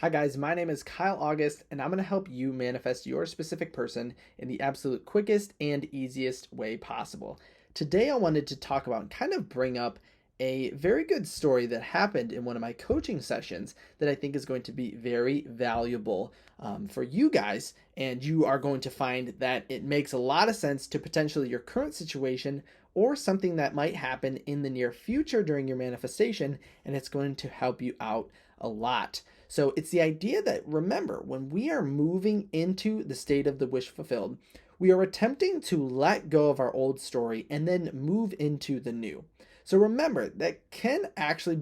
Hi guys, my name is Kyle August and I'm going to help you manifest your specific person in the absolute quickest and easiest way possible. Today I wanted to talk about and kind of bring up a very good story that happened in one of my coaching sessions that I think is going to be very valuable for you guys, and you are going to find that it makes a lot of sense to potentially your current situation or something that might happen in the near future during your manifestation, and it's going to help you out a lot. So it's the idea that, remember, when we are moving into the state of the wish fulfilled, we are attempting to let go of our old story and then move into the new. So remember, that can actually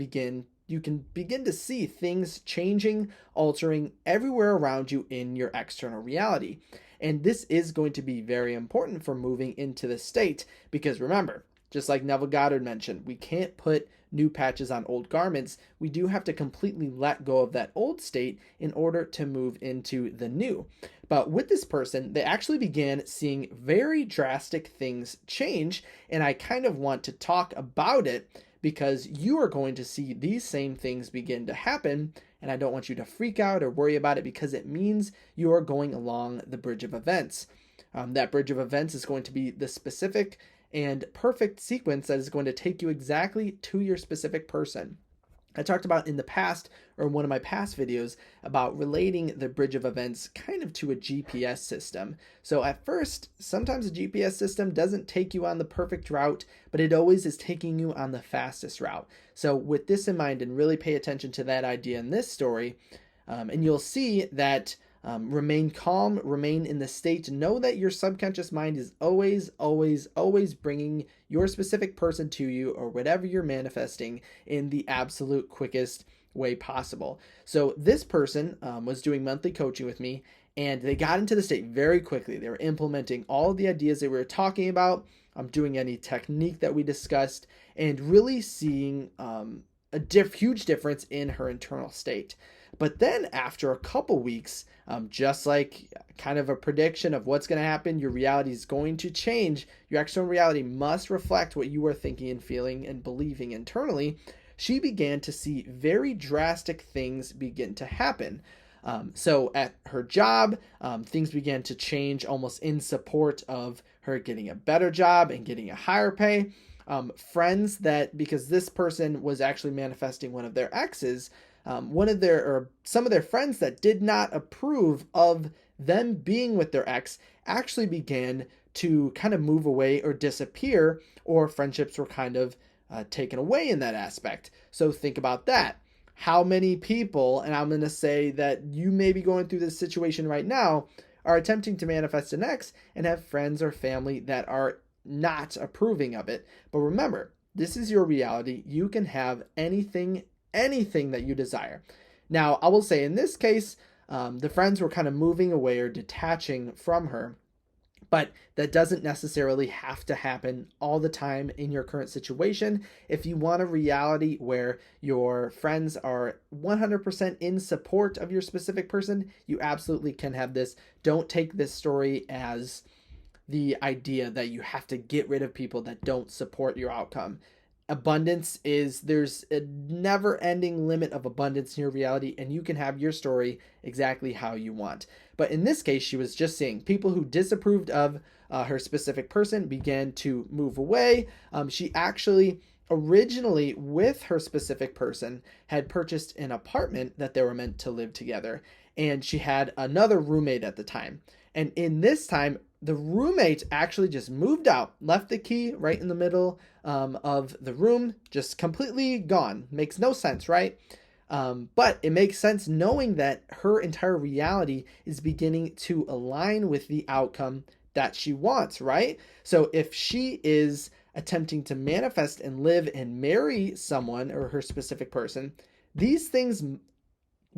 you can begin to see things changing, altering everywhere around you in your external reality. And this is going to be very important for moving into the state because remember, just like Neville Goddard mentioned, we can't put new patches on old garments. We do have to completely let go of that old state in order to move into the new. But with this person, they actually began seeing very drastic things change, and I kind of want to talk about it because you are going to see these same things begin to happen, and I don't want you to freak out or worry about it because it means you are going along the bridge of events. That bridge of events is going to be the specific and perfect sequence that is going to take you exactly to your specific person. I talked about in the past, or in one of my past videos, about relating the bridge of events kind of to a GPS system. So at first, sometimes a GPS system doesn't take you on the perfect route, but it always is taking you on the fastest route. So with this in mind, and really pay attention to that idea in this story, and you'll see that remain calm, remain in the state. Know that your subconscious mind is always, always, always bringing your specific person to you or whatever you're manifesting in the absolute quickest way possible. So this person was doing monthly coaching with me, and they got into the state very quickly. They were implementing all of the ideas that we were talking about, doing any technique that we discussed, and really seeing a huge difference in her internal state. But then after a couple weeks, just like kind of a prediction of what's going to happen, your reality is going to change. Your external reality must reflect what you are thinking and feeling and believing internally. She began to see very drastic things begin to happen. So at her job, things began to change almost in support of her getting a better job and getting a higher pay. Friends that, because this person was actually manifesting one of their exes, some of their friends that did not approve of them being with their ex actually began to kind of move away or disappear, or friendships were kind of taken away in that aspect. So think about that. How many people, and I'm going to say that you may be going through this situation right now, are attempting to manifest an ex and have friends or family that are not approving of it. But remember, this is your reality. You can have anything that you desire. Now, I will say in this case, the friends were kind of moving away or detaching from her, but that doesn't necessarily have to happen all the time in your current situation. If you want a reality where your friends are 100% in support of your specific person, you absolutely can have this. Don't take this story as the idea that you have to get rid of people that don't support your outcome. There's a never ending limit of abundance in your reality, and you can have your story exactly how you want. But in this case, she was just saying people who disapproved of her specific person began to move away. She actually originally, with her specific person, had purchased an apartment that they were meant to live together, and she had another roommate at the time. And in this time, the roommate actually just moved out, left the key right in the middle of the room, just completely gone. Makes no sense, right? But it makes sense knowing that her entire reality is beginning to align with the outcome that she wants, right? So if she is attempting to manifest and live and marry someone or her specific person, these things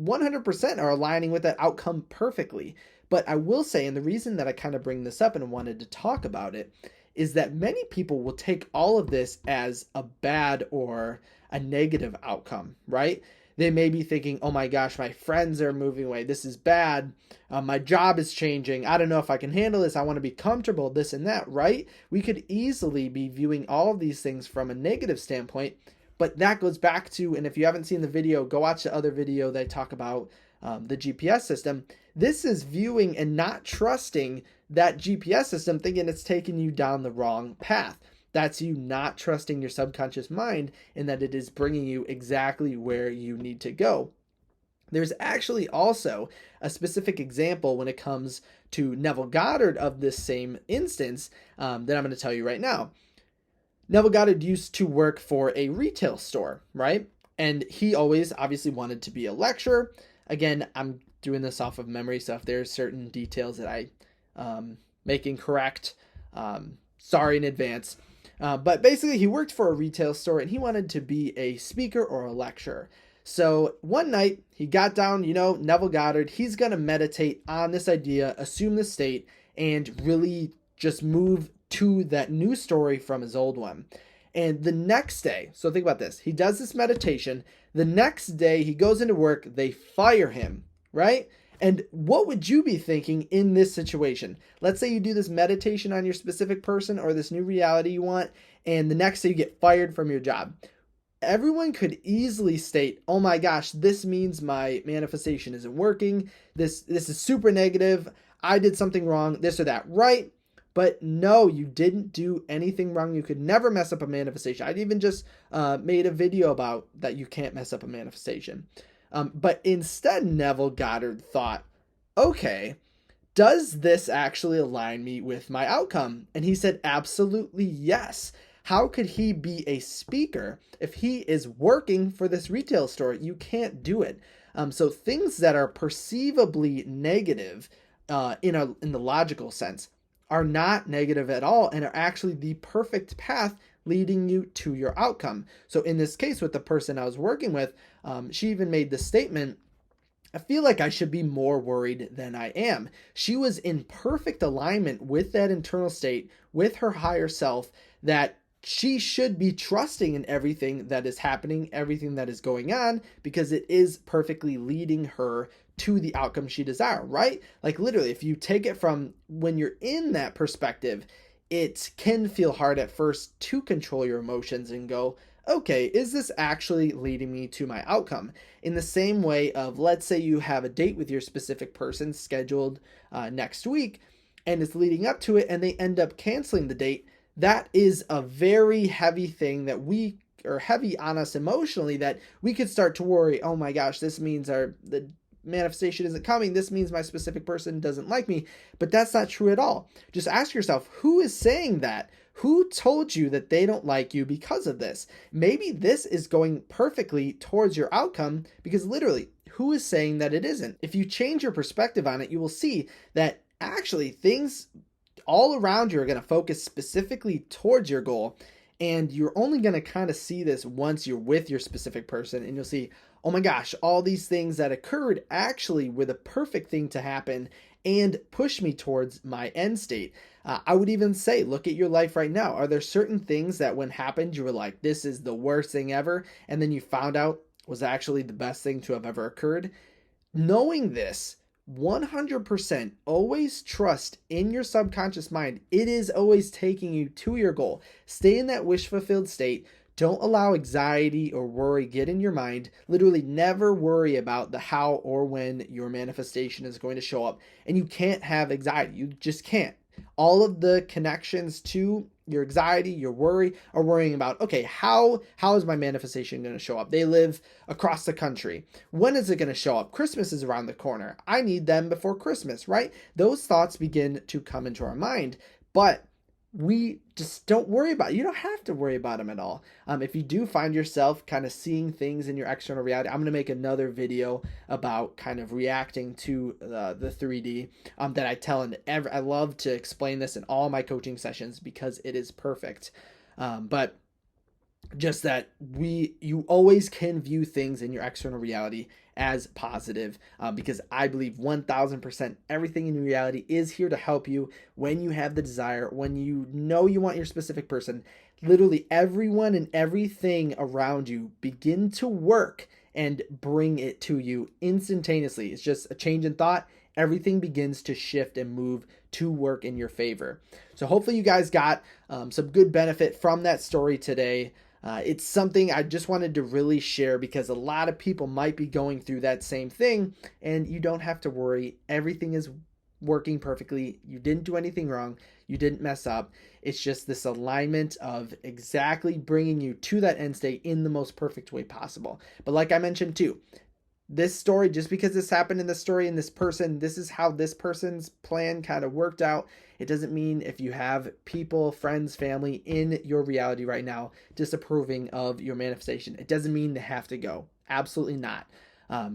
100% are aligning with that outcome perfectly. But I will say, and the reason that I kind of bring this up and wanted to talk about it, is that many people will take all of this as a bad or a negative outcome, right? They may be thinking, oh my gosh, my friends are moving away. This is bad. My job is changing. I don't know if I can handle this. I want to be comfortable, this and that, right? We could easily be viewing all of these things from a negative standpoint. But that goes back to, and if you haven't seen the video, go watch the other video that I talk about the GPS system. This is viewing and not trusting that GPS system, thinking it's taking you down the wrong path. That's you not trusting your subconscious mind and that it is bringing you exactly where you need to go. There's actually also a specific example when it comes to Neville Goddard of this same instance that I'm going to tell you right now. Neville Goddard used to work for a retail store, right? And he always obviously wanted to be a lecturer. Again, I'm doing this off of memory, so if there's certain details that I make incorrect, sorry in advance. But basically, he worked for a retail store and he wanted to be a speaker or a lecturer. So one night he got down, Neville Goddard, he's going to meditate on this idea, assume the state, and really just move to that new story from his old one. And the next day, so think about this, he does this meditation. The next day he goes into work, they fire him, right? And what would you be thinking in this situation? Let's say you do this meditation on your specific person or this new reality you want, and the next day you get fired from your job. Everyone could easily state, oh my gosh, this means my manifestation isn't working. This is super negative. I did something wrong, this or that, right? But no, you didn't do anything wrong. You could never mess up a manifestation. I'd even just made a video about that you can't mess up a manifestation. But instead, Neville Goddard thought, okay, does this actually align me with my outcome? And he said, absolutely yes. How could he be a speaker if he is working for this retail store? You can't do it. So things that are perceivably negative in the logical sense are not negative at all and are actually the perfect path leading you to your outcome. So in this case with the person I was working with, she even made the statement, I feel like I should be more worried than I am. She was in perfect alignment with that internal state, with her higher self, that she should be trusting in everything that is happening, everything that is going on, because it is perfectly leading her to the outcome she desires, right? Like literally, if you take it from when you're in that perspective, it can feel hard at first to control your emotions and go, okay, is this actually leading me to my outcome? In the same way of, let's say you have a date with your specific person scheduled next week, and it's leading up to it, and they end up canceling the date. That is a very heavy thing that are heavy on us emotionally, that we could start to worry, oh my gosh, this means the manifestation isn't coming. This means my specific person doesn't like me. But that's not true at all. Just ask yourself, who is saying that? Who told you that they don't like you because of this? Maybe this is going perfectly towards your outcome, because literally, who is saying that it isn't? If you change your perspective on it, you will see that actually things all around you are going to focus specifically towards your goal. And you're only going to kind of see this once you're with your specific person, and you'll see, oh my gosh, all these things that occurred actually were the perfect thing to happen and push me towards my end state. I would even say, look at your life right now. Are there certain things that when happened, you were like, this is the worst thing ever, and then you found out was actually the best thing to have ever occurred? Knowing this, 100% always trust in your subconscious mind. It is always taking you to your goal. Stay in that wish fulfilled state. Don't allow anxiety or worry get in your mind. Literally never worry about the how or when your manifestation is going to show up. And you can't have anxiety. You just can't. All of the connections to your anxiety, your worry, are worrying about, okay, how is my manifestation going to show up? They live across the country. When is it going to show up? Christmas is around the corner. I need them before Christmas, right? Those thoughts begin to come into our mind, but we just don't worry about it. You don't have to worry about them at all. If you do find yourself kind of seeing things in your external reality, I'm going to make another video about kind of reacting to the 3D that I tell I love to explain this in all my coaching sessions because it is perfect. But just that you always can view things in your external reality as positive, because I believe 1000% everything in reality is here to help you when you have the desire, when you know you want your specific person. Literally everyone and everything around you begin to work and bring it to you instantaneously. It's just a change in thought. Everything begins to shift and move to work in your favor. So hopefully you guys got some good benefit from that story today. It's something I just wanted to really share because a lot of people might be going through that same thing, and you don't have to worry. Everything is working perfectly. You didn't do anything wrong. You didn't mess up. It's just this alignment of exactly bringing you to that end state in the most perfect way possible. But like I mentioned too, this story, just because this happened in this story in this person, this is how this person's plan kind of worked out. It doesn't mean if you have people, friends, family in your reality right now disapproving of your manifestation, it doesn't mean they have to go. Absolutely not.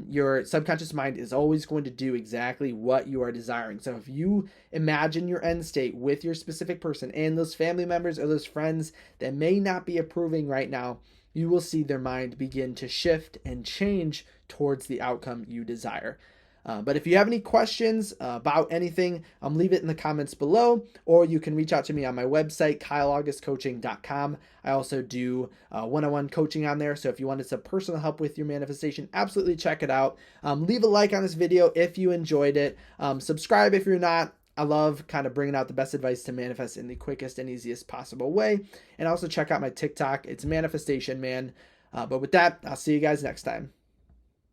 Your subconscious mind is always going to do exactly what you are desiring. So if you imagine your end state with your specific person and those family members or those friends that may not be approving right now, you will see their mind begin to shift and change towards the outcome you desire. But if you have any questions about anything, leave it in the comments below, or you can reach out to me on my website, kyleaugustcoaching.com. I also do one-on-one coaching on there, so if you wanted some personal help with your manifestation, absolutely check it out. Leave a like on this video if you enjoyed it. Subscribe if you're not. I love kind of bringing out the best advice to manifest in the quickest and easiest possible way. And also check out my TikTok. It's Manifestation Man. But with that, I'll see you guys next time.